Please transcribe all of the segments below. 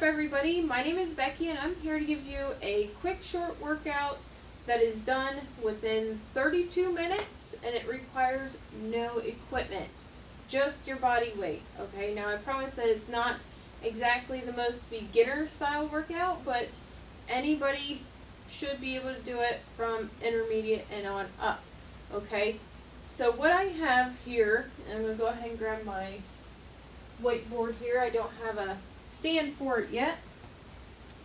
everybody? My name is Becky and I'm here to give you a quick short workout that is done within 32 minutes and it requires no equipment, just your body weight. Okay, now I promise that it's not exactly the most beginner style workout, but anybody should be able to do it from intermediate and on up. Okay, so what I have here, I'm going to go ahead and grab my whiteboard here. I don't have a stand for it yet,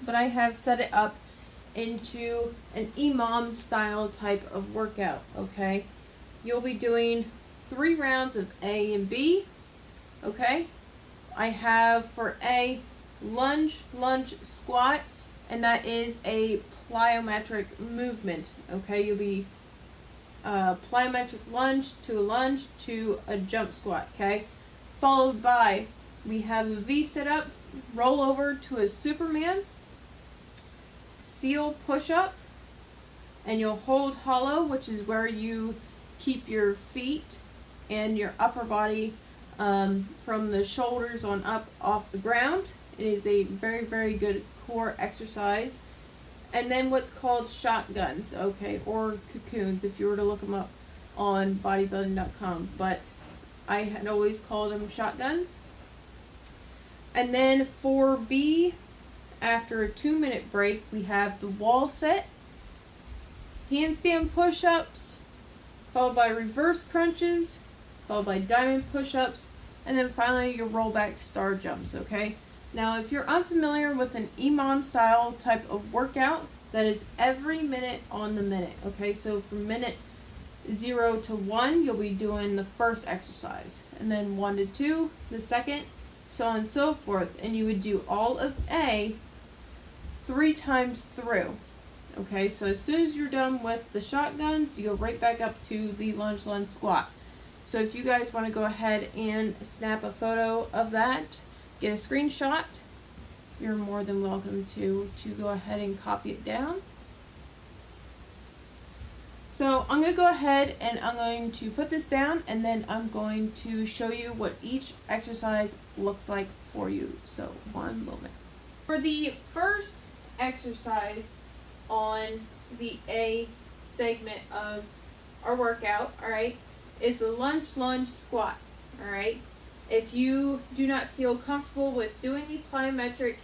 but I have set it up into an EMOM style type of workout. Okay, you'll be doing 3 rounds of A and B. Okay, I have for A lunge squat, and that is a plyometric movement. Okay, you'll be plyometric lunge to a jump squat. Okay, followed by we have a V sit up, roll over to a Superman, seal push up, and you'll hold hollow, which is where you keep your feet and your upper body from the shoulders on up off the ground. It is a very good core exercise. And then what's called shotguns, okay, or cocoons if you were to look them up on bodybuilding.com, but I had always called them shotguns. And then for B, after a 2-minute break, we have the wall sit, handstand push-ups, followed by reverse crunches, followed by diamond push-ups, and then finally your rollback star jumps. Okay, now if you're unfamiliar with an EMOM style type of workout, that is every minute on the minute. Okay, so from minute 0 to 1 you'll be doing the first exercise, and then 1 to 2 the second, so on and so forth, and you would do all of A 3 times through. Okay, so as soon as you're done with the shotguns, you'll right back up to the lunge squat. So if you guys want to go ahead and snap a photo of that, get a screenshot, you're more than welcome to go ahead and copy it down. So I'm going to go ahead and I'm going to put this down, and then I'm going to show you what each exercise looks like for you. So one moment. For the first exercise on the A segment of our workout, alright, is the lunge squat. Alright, if you do not feel comfortable with doing the plyometric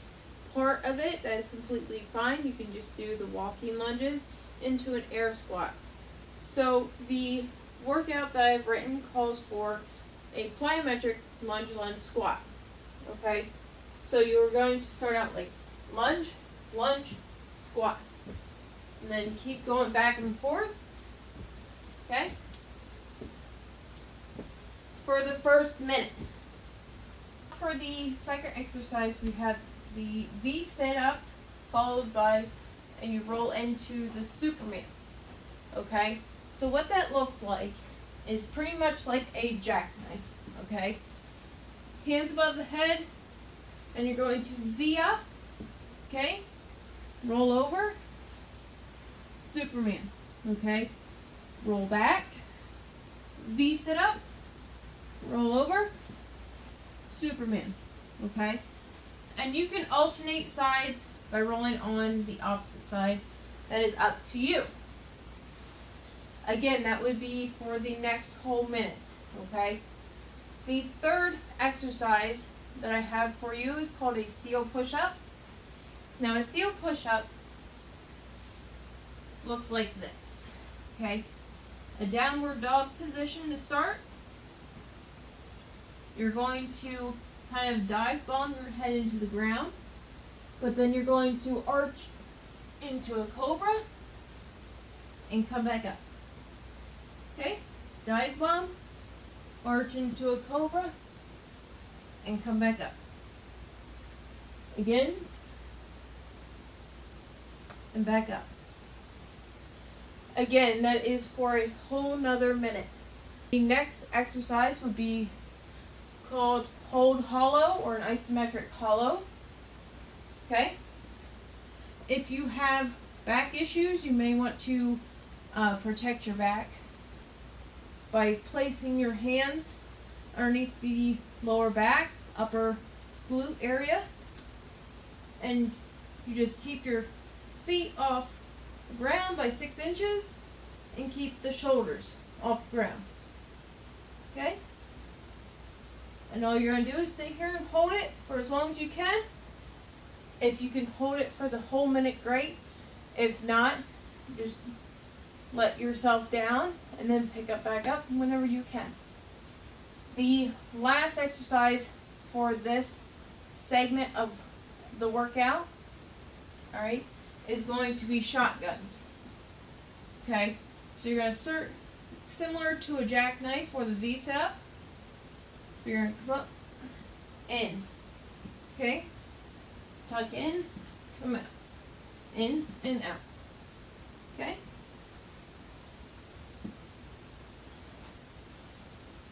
part of it, that is completely fine. You can just do the walking lunges into an air squat. So the workout that I've written calls for a plyometric lunge squat. Okay, so you're going to start out like lunge, squat, and then keep going back and forth. Okay, for the first minute. For the second exercise, we have the V sit up, followed by, and you roll into the Superman. Okay, so what that looks like is pretty much like a jackknife. Okay, hands above the head, and you're going to V up. Okay, roll over, Superman. Okay, roll back, V sit up, roll over, Superman. Okay, and you can alternate sides by rolling on the opposite side. That is up to you. Again, that would be for the next whole minute. Okay, the third exercise that I have for you is called a seal push-up. Now a seal push-up looks like this. Okay, a downward dog position to start. You're going to kind of dive bomb your head into the ground, but then you're going to arch into a cobra and come back up. Okay, dive bomb, arch into a cobra, and come back up. Again, and back up. Again, that is for a whole nother minute. The next exercise would be called hold hollow, or an isometric hollow. Okay, if you have back issues, you may want to protect your back by placing your hands underneath the lower back, upper glute area, and you just keep your feet off the ground by 6 inches and keep the shoulders off the ground. Okay? And all you're going to do is sit here and hold it for as long as you can. If you can hold it for the whole minute, great. If not, just let yourself down and then pick up back up whenever you can. The last exercise for this segment of the workout, all right, is going to be shotguns. Okay, so you're going to start similar to a jackknife or the V setup. You're going to come up, in, okay, tuck in, come out, in and out, okay.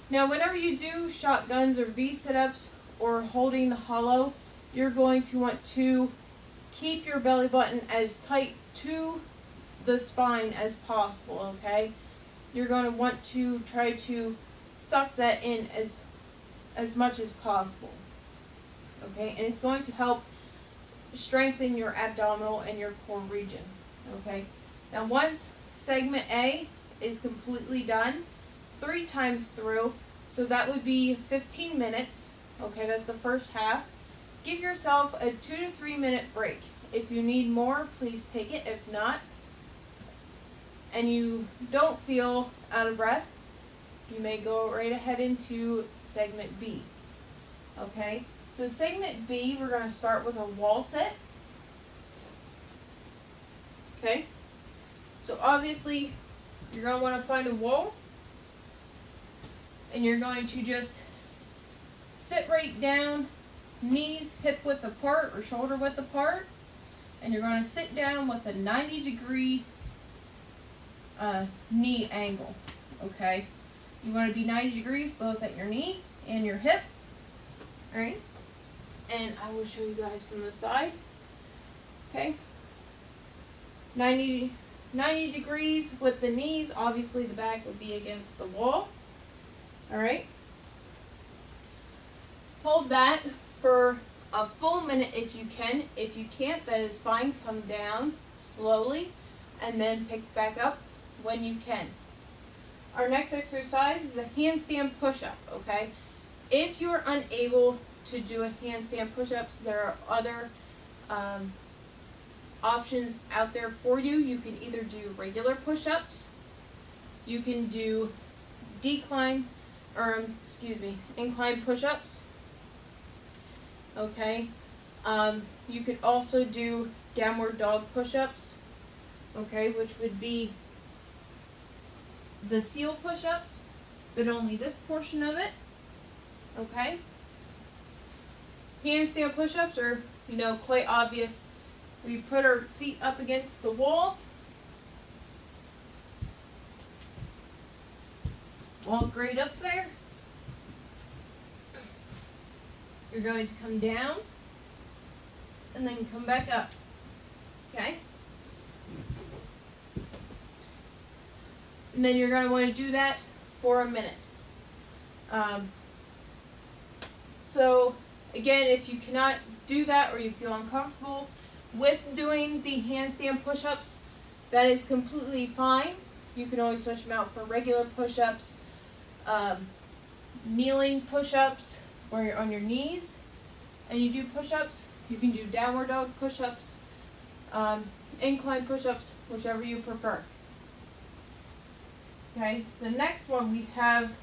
Now, whenever you do shotguns or V sit-ups or holding the hollow, you're going to want to keep your belly button as tight to the spine as possible, okay? You're going to want to try to suck that in as much as possible, okay? And it's going to help strengthen your abdominal and your core region, okay? Now, once segment A is completely done, 3 times through, so that would be 15 minutes. Okay, that's the first half. Give yourself a 2 to 3 minute break. If you need more, please take it. If not, and you don't feel out of breath, you may go right ahead into segment B. Okay, so segment B, we're going to start with a wall sit. Okay, so obviously you're going to want to find a wall. And you're going to just sit right down, knees hip width apart or shoulder width apart, and you're going to sit down with a 90-degree knee angle, okay? You want to be 90 degrees both at your knee and your hip, all right? And I will show you guys from the side, okay? 90 degrees with the knees. Obviously the back would be against the wall. All right, hold that for a full minute if you can. If you can't, that is fine. Come down slowly and then pick back up when you can. Our next exercise is a handstand push-up, okay? If you're unable to do a handstand push-ups, there are other options out there for you. You can either do regular push-ups, you can do incline push-ups. Okay. You could also do downward dog push-ups. Okay, which would be the seal push-ups, but only this portion of it. Okay. Handstand push-ups are, quite obvious. We put our feet up against the wall. Walk right up there. You're going to come down and then come back up. Okay? And then you're going to want to do that for a minute. So, again, if you cannot do that or you feel uncomfortable with doing the handstand push-ups, that is completely fine. You can always switch them out for regular push-ups. Kneeling push-ups where you're on your knees and you do push-ups. You can do downward dog push-ups, incline push-ups, whichever you prefer. Okay, the next one we have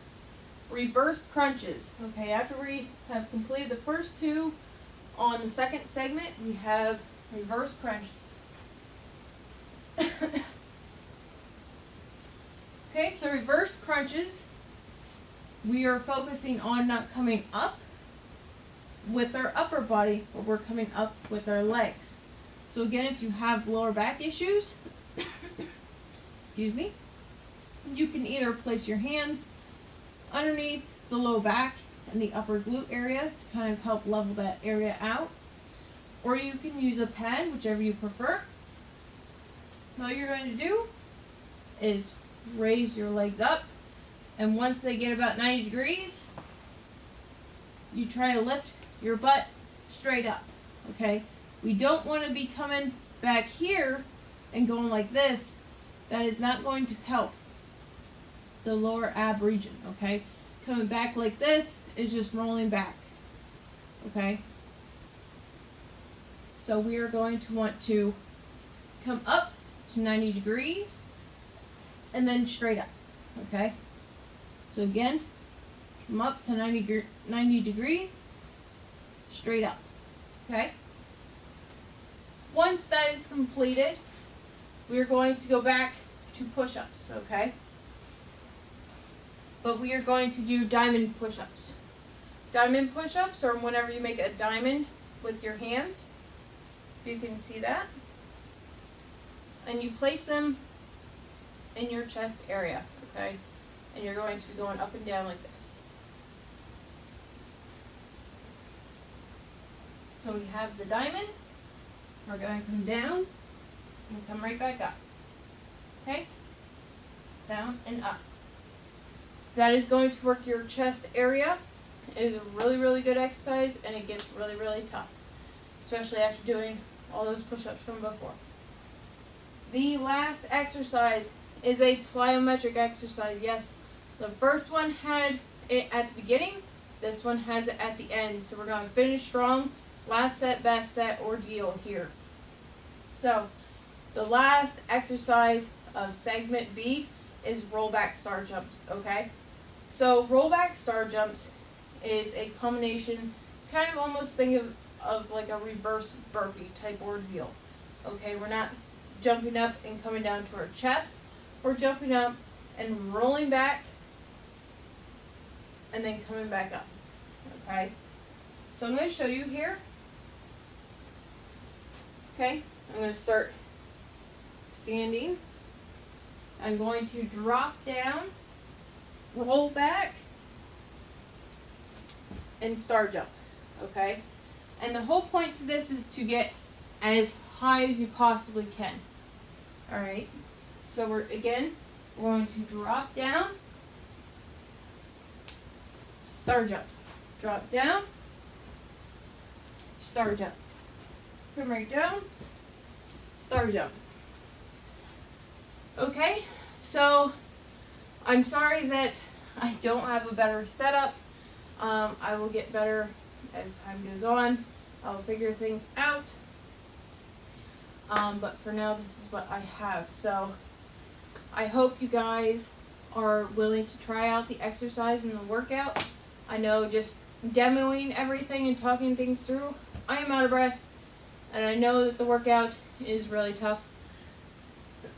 reverse crunches. Okay, after we have completed the first 2 on the second segment, we have reverse crunches. Okay, so reverse crunches, we are focusing on not coming up with our upper body, but we're coming up with our legs. So again, if you have lower back issues, excuse me, you can either place your hands underneath the low back and the upper glute area to kind of help level that area out, or you can use a pad, whichever you prefer. All you're going to do is raise your legs up, and once they get about 90 degrees, you try to lift your butt straight up, okay? We don't want to be coming back here and going like this. That is not going to help the lower ab region, okay? Coming back like this is just rolling back, okay? So we are going to want to come up to 90 degrees and then straight up, okay? So again, come up to 90 degrees, straight up, okay? Once that is completed, we are going to go back to push-ups, okay? But we are going to do diamond push-ups. Diamond push-ups are whenever you make a diamond with your hands. You can see that. And you place them in your chest area, okay? And you're going to be going up and down like this. So we have the diamond. We're going to come down and come right back up. Okay? Down and up. That is going to work your chest area. It is a really, really good exercise, and it gets really, really tough, especially after doing all those push-ups from before. The last exercise is a plyometric exercise. Yes, the first one had it at the beginning. This one has it at the end. So we're going to finish strong. Last set, best set ordeal here. So the last exercise of segment B is rollback star jumps, okay? So rollback star jumps is a combination, kind of almost think of like a reverse burpee type ordeal. Okay, we're not jumping up and coming down to our chest. We're jumping up and rolling back and then coming back up. Okay, so I'm going to show you here. Okay, I'm going to start standing. I'm going to drop down, roll back, and star jump. Okay, and the whole point to this is to get as high as you possibly can. Alright, so we're going to drop down, star jump, drop down, star jump, come right down, star jump. Okay, so I'm sorry that I don't have a better setup. I will get better as time goes on. I'll figure things out. But for now, this is what I have. So I hope you guys are willing to try out the exercise and the workout. I know just demoing everything and talking things through, I am out of breath. And I know that the workout is really tough.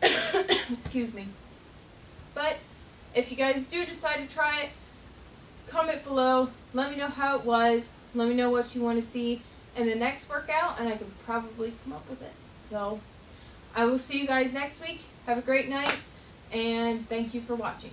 Excuse me. But if you guys do decide to try it, comment below. Let me know how it was. Let me know what you want to see in the next workout, and I could probably come up with it. So I will see you guys next week. Have a great night, and thank you for watching.